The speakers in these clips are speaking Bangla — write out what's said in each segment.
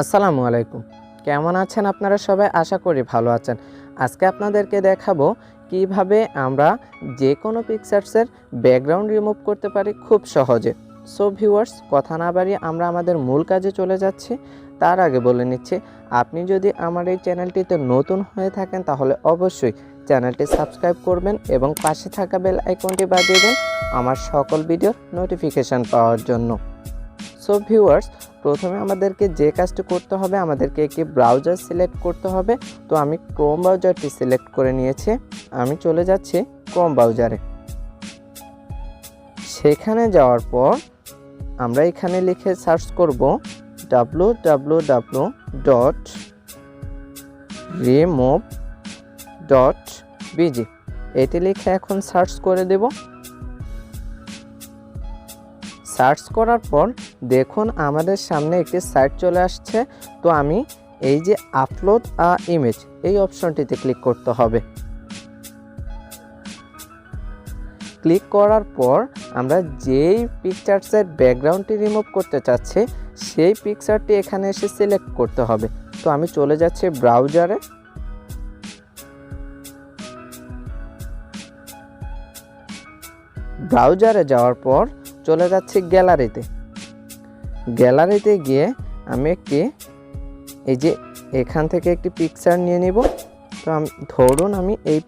আসসালামু আলাইকুম। কেমন আছেন আপনারা সবাই? আশা করি ভালো আছেন। আজকে আপনাদেরকে দেখাবো কিভাবে আমরা যে কোনো পিকচার্সের ব্যাকগ্রাউন্ড রিমুভ করতে পারি খুব সহজে। সো ভিউয়ার্স, কথা না বাড়িয়ে আমরা আমাদের মূল কাজে চলে যাচ্ছি। তার আগে বলে নিচ্ছি, আপনি যদি আমার এই চ্যানেলটিতে নতুন হয়ে থাকেন তাহলে অবশ্যই চ্যানেলটি সাবস্ক্রাইব করবেন এবং পাশে থাকা বেল আইকনটি বাজিয়ে দেন আমার সকল ভিডিওর নোটিফিকেশান পাওয়ার জন্য। সো ভিউয়ার্স, প্রথমে আমাদেরকে যে কাজটি করতে হবে, আমাদেরকে একটি ব্রাউজার সিলেক্ট করতে হবে। তো আমি ক্রোম ব্রাউজারটি সিলেক্ট করে নিয়েছি। আমি চলে যাচ্ছি ক্রোম ব্রাউজারে। সেখানে যাওয়ার পর আমরা এখানে লিখে সার্চ করব www.remove.bg। এটি লিখে এখন সার্চ করে দেব। সার্চ করার পর দেখুন আমাদের সামনে একটি সাইট চলে আসছে। তো আমি এই যে আপলোড আ ইমেজ, এই অপশনটিতে ক্লিক করতে হবে। ক্লিক করার পর আমরা যেই পিকচার্সের ব্যাকগ্রাউন্ডটি রিমুভ করতে চাচ্ছি সেই পিকচারটি এখানে এসে সিলেক্ট করতে হবে। তো আমি চলে যাচ্ছি ব্রাউজারে। ব্রাউজারে যাওয়ার পর চলে যাচ্ছি গ্যালারিতে। গ্যালারিতে গিয়ে আমি এই যে এখান থেকে একটি পিকচার নিয়ে নিব। তো ধরুন আমি এই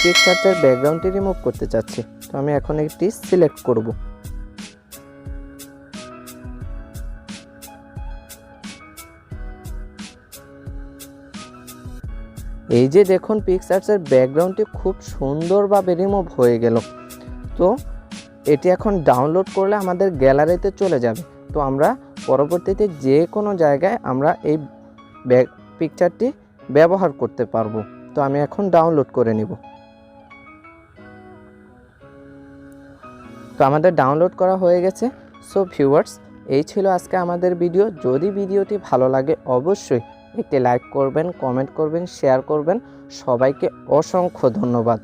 পিকচারটার ব্যাকগ্রাউন্ডটি রিমুভ করতে চাচ্ছি। তো আমি এখন একটি সিলেক্ট করব। এই যে দেখুন পিকচারটার ব্যাকগ্রাউন্ডটি খুব সুন্দরভাবে রিমুভ হয়ে গেল। তো এটি এখন ডাউনলোড করলে আমাদের গ্যালারিতে চলে যাবে। তো আমরা পরবর্তীতে যে কোনো জায়গায় আমরা এই পিকচারটি ব্যবহার করতে পারবো। তো আমি এখন ডাউনলোড করে নিব। তো আমাদের ডাউনলোড করা হয়ে গেছে। সো ভিউয়ার্স, এই ছিল আজকে আমাদের ভিডিও। যদি ভিডিওটি ভালো লাগে অবশ্যই একটি লাইক করবেন, কমেন্ট করবেন, শেয়ার করবেন। সবাইকে অসংখ্য ধন্যবাদ।